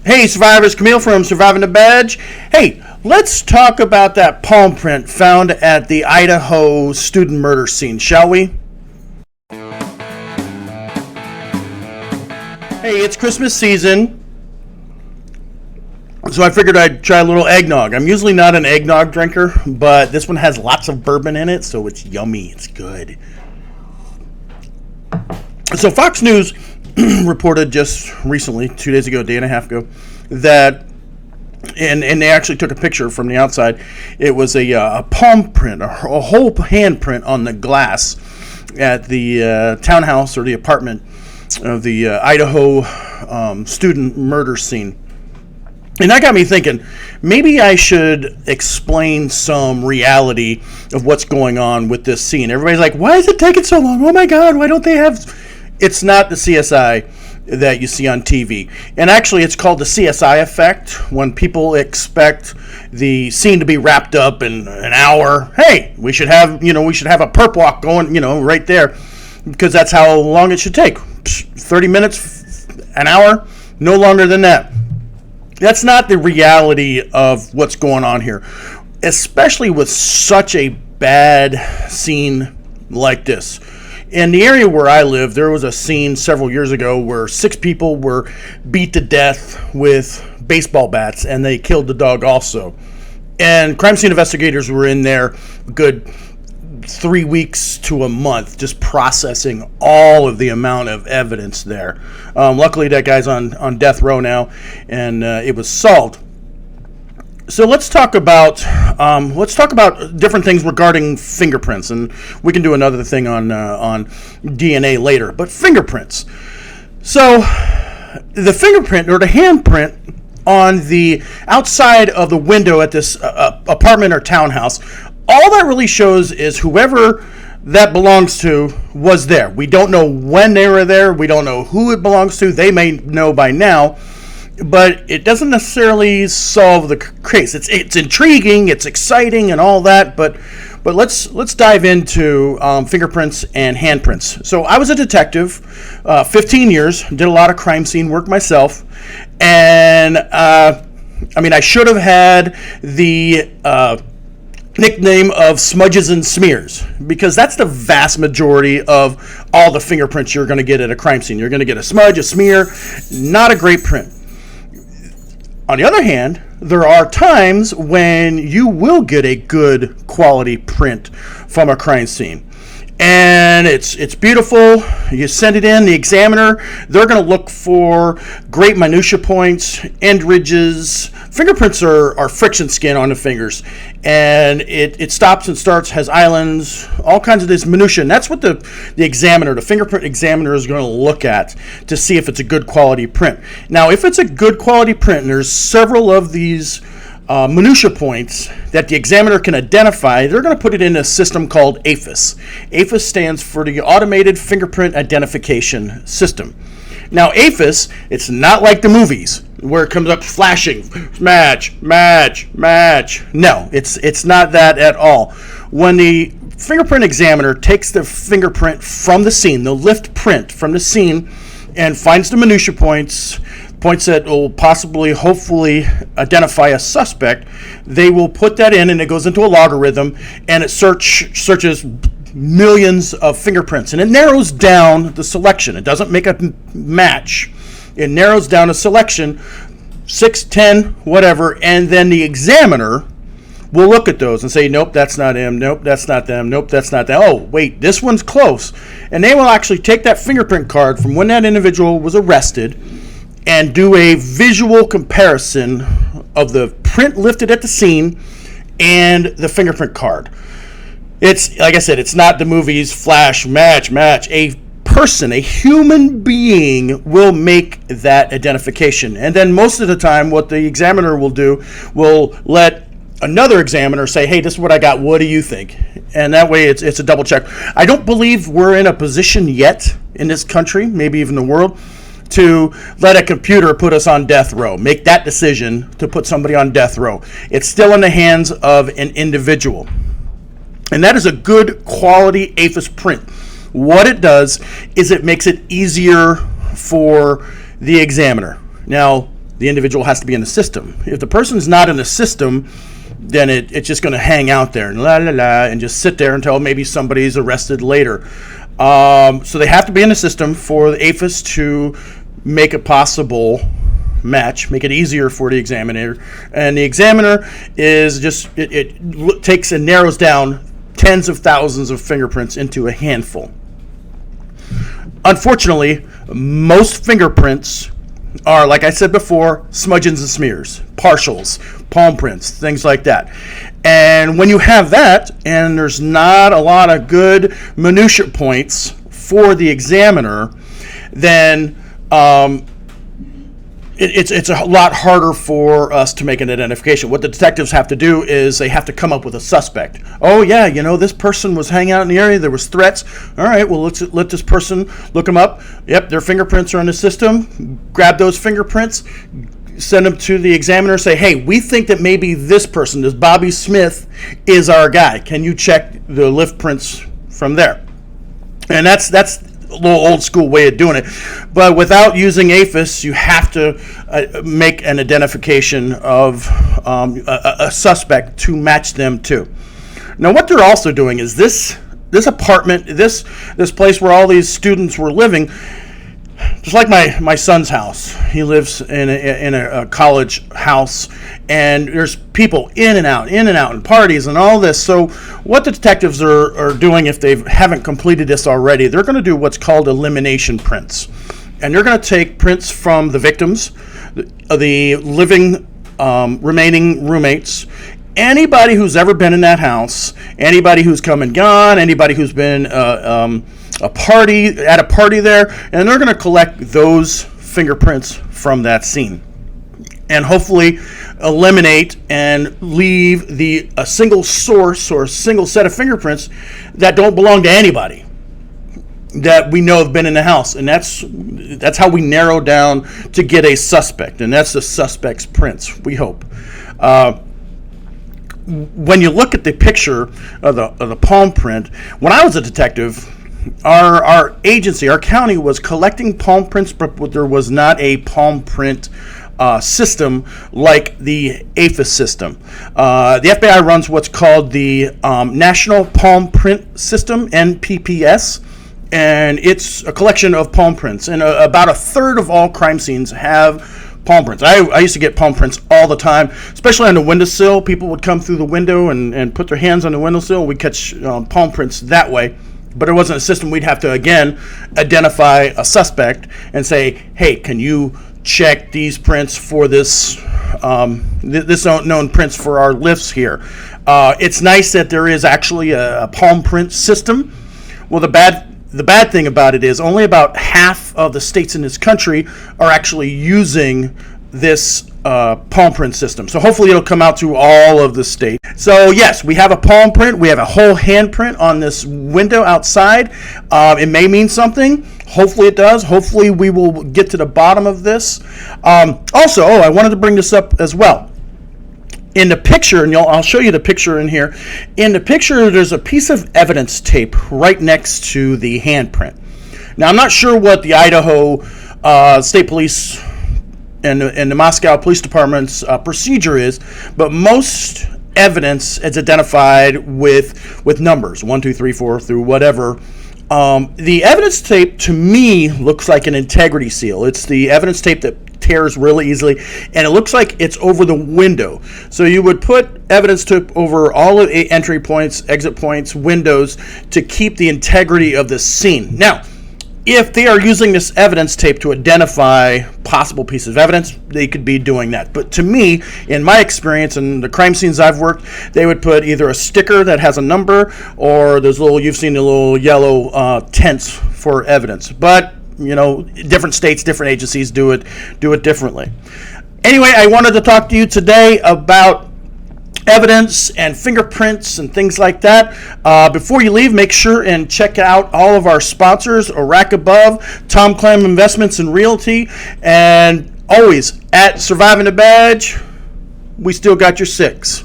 Hey, survivors, Camille from Surviving the Badge. Hey, let's talk about that palm print found at the Idaho student murder scene, shall we? Hey, it's Christmas season, so I figured I'd try a little eggnog. I'm usually not an eggnog drinker, but this one has lots of bourbon in it, so it's yummy. It's good. So Fox News reported just recently, 2 days ago, a day and a half ago, that, and they actually took a picture from the outside. It was a palm print, a whole hand print on the glass at the townhouse or the apartment of the Idaho student murder scene. And that got me thinking, maybe I should explain some reality of what's going on with this scene. Everybody's like, why is it taking so long? Oh my God, why don't they have... It's not the CSI that you see on TV. And actually, it's called the CSI Effect. When people expect the scene to be wrapped up in an hour, hey, we should have a perp walk going, right there, because that's how long it should take. 30 minutes, an hour, no longer than that. That's not the reality of what's going on here, especially with such a bad scene like this. In the area where I live, there was a scene several years ago where 6 people were beat to death with baseball bats, and they killed the dog also. And crime scene investigators were in there a good 3 weeks to a month just processing all of the amount of evidence there. Luckily, that guy's on death row now, and it was solved. So let's talk about different things regarding fingerprints, and we can do another thing on DNA later. But fingerprints. So the fingerprint or the handprint on the outside of the window at this apartment or townhouse, all that really shows is whoever that belongs to was there. We don't know when they were there. We don't know who it belongs to. They may know by now. But it doesn't necessarily solve the case. It's intriguing, it's exciting, and all that. But let's dive into fingerprints and handprints. So I was a detective, 15 years, did a lot of crime scene work myself, and I should have had the nickname of smudges and smears, because that's the vast majority of all the fingerprints you're going to get at a crime scene. You're going to get a smudge, a smear, not a great print. On the other hand, there are times when you will get a good quality print from a crime scene. And it's beautiful. You send it in, the examiner, they're going to look for great minutia points, end ridges. Fingerprints are friction skin on the fingers. And it stops and starts, has islands, all kinds of this minutia. And that's what the examiner, the fingerprint examiner, is going to look at to see if it's a good quality print. Now, if it's a good quality print, and there's several of these minutia points that the examiner can identify, they're going to put it in a system called Aphis. Aphis stands for the Automated Fingerprint Identification System. Now, Aphis, it's not like the movies where it comes up flashing, match, match, match. No, it's not that at all. When the fingerprint examiner takes the fingerprint from the scene, the lift print from the scene, and finds the minutia points that will hopefully identify a suspect, they will put that in, and it goes into a logarithm, and it searches millions of fingerprints, and it narrows down the selection. It doesn't make a match. It narrows down a selection, 6, 10, whatever, and then the examiner will look at those and say, nope, that's not him, nope, that's not them, nope, that's not them. Oh, wait, this one's close. And they will actually take that fingerprint card from when that individual was arrested and do a visual comparison of the print lifted at the scene and the fingerprint card. It's, like I said, it's not the movies, flash, match. A person, a human being, will make that identification. And then most of the time, what the examiner will do, will let another examiner say, hey, this is what I got, what do you think? And that way it's a double check. I don't believe we're in a position yet in this country, maybe even the world, to let a computer put us on death row, make that decision to put somebody on death row. It's still in the hands of an individual. And that is a good quality Aphis print. What it does is it makes it easier for the examiner. Now, the individual has to be in the system. If the person's not in the system, then it's just going to hang out there and and just sit there until maybe somebody's arrested later. So they have to be in the system for the Aphis to make a possible match, make it easier for the examiner. And the examiner is just, it takes and narrows down tens of thousands of fingerprints into a handful. Unfortunately, most fingerprints are, like I said before, smudgings and smears, partials, palm prints, things like that. And when you have that, and there's not a lot of good minutia points for the examiner, then it's a lot harder for us to make an identification. What the detectives have to do is they have to come up with a suspect. Oh yeah, this person was hanging out in the area, there was threats. All right, well, let's let this person look them up. Yep, their fingerprints are in the system. Grab those fingerprints, send them to the examiner, say, hey, we think that maybe this person, this Bobby Smith, is our guy. Can you check the lift prints from there? And that's a little old school way of doing it. But without using Aphis, you have to make an identification of a suspect to match them to. Now, what they're also doing is this apartment, this place where all these students were living, just like my son's house. He lives in a college house, and there's people in and out, and parties and all this. So what the detectives are doing, if they haven't completed this already, they're going to do what's called elimination prints. And they're going to take prints from the victims, the living remaining roommates, anybody who's ever been in that house, anybody who's come and gone, anybody who's been at a party there, and they're going to collect those fingerprints from that scene and hopefully eliminate and leave a single source or a single set of fingerprints that don't belong to anybody that we know have been in the house. And that's how we narrow down to get a suspect, and that's the suspect's prints, we hope. When you look at the picture of the palm print, when I was a detective, our agency, our county, was collecting palm prints, but there was not a palm print system like the Aphis system. The FBI runs what's called the National Palm Print System, NPPS, and it's a collection of palm prints. And about a third of all crime scenes have palm prints. I used to get palm prints all the time, especially on the windowsill. People would come through the window and put their hands on the windowsill. We'd catch palm prints that way. But it wasn't a system. We'd have to, again, identify a suspect and say, hey, can you check these prints for this known prints for our lifts here? It's nice that there is actually a palm print system. Well, the bad thing about it is only about half of the states in this country are actually using this palm print system. So hopefully it'll come out to all of the states. So yes, we have a palm print. We have a whole handprint on this window outside. It may mean something. Hopefully it does. Hopefully we will get to the bottom of this. Also, I wanted to bring this up as well. In the picture, and I'll show you the picture in here. In the picture, there's a piece of evidence tape right next to the handprint. Now, I'm not sure what the Idaho State Police and the Moscow Police Department's procedure is, but most evidence is identified with numbers, 1, 2, 3, 4 through whatever. The evidence tape, to me, looks like an integrity seal. It's the evidence tape that tears really easily, and it looks like it's over the window. So you would put evidence tape over all of the entry points, exit points, windows to keep the integrity of the scene. Now, if they are using this evidence tape to identify possible pieces of evidence, they could be doing that. But to me, in my experience and the crime scenes I've worked, they would put either a sticker that has a number or you've seen the little yellow tents for evidence. But, different states, different agencies do it differently. Anyway, I wanted to talk to you today about evidence and fingerprints and things like that. Before you leave, make sure and check out all of our sponsors: ARackAbove, Tom Clem Investments and Realty, and always at Surviving the Badge, we still got your 6.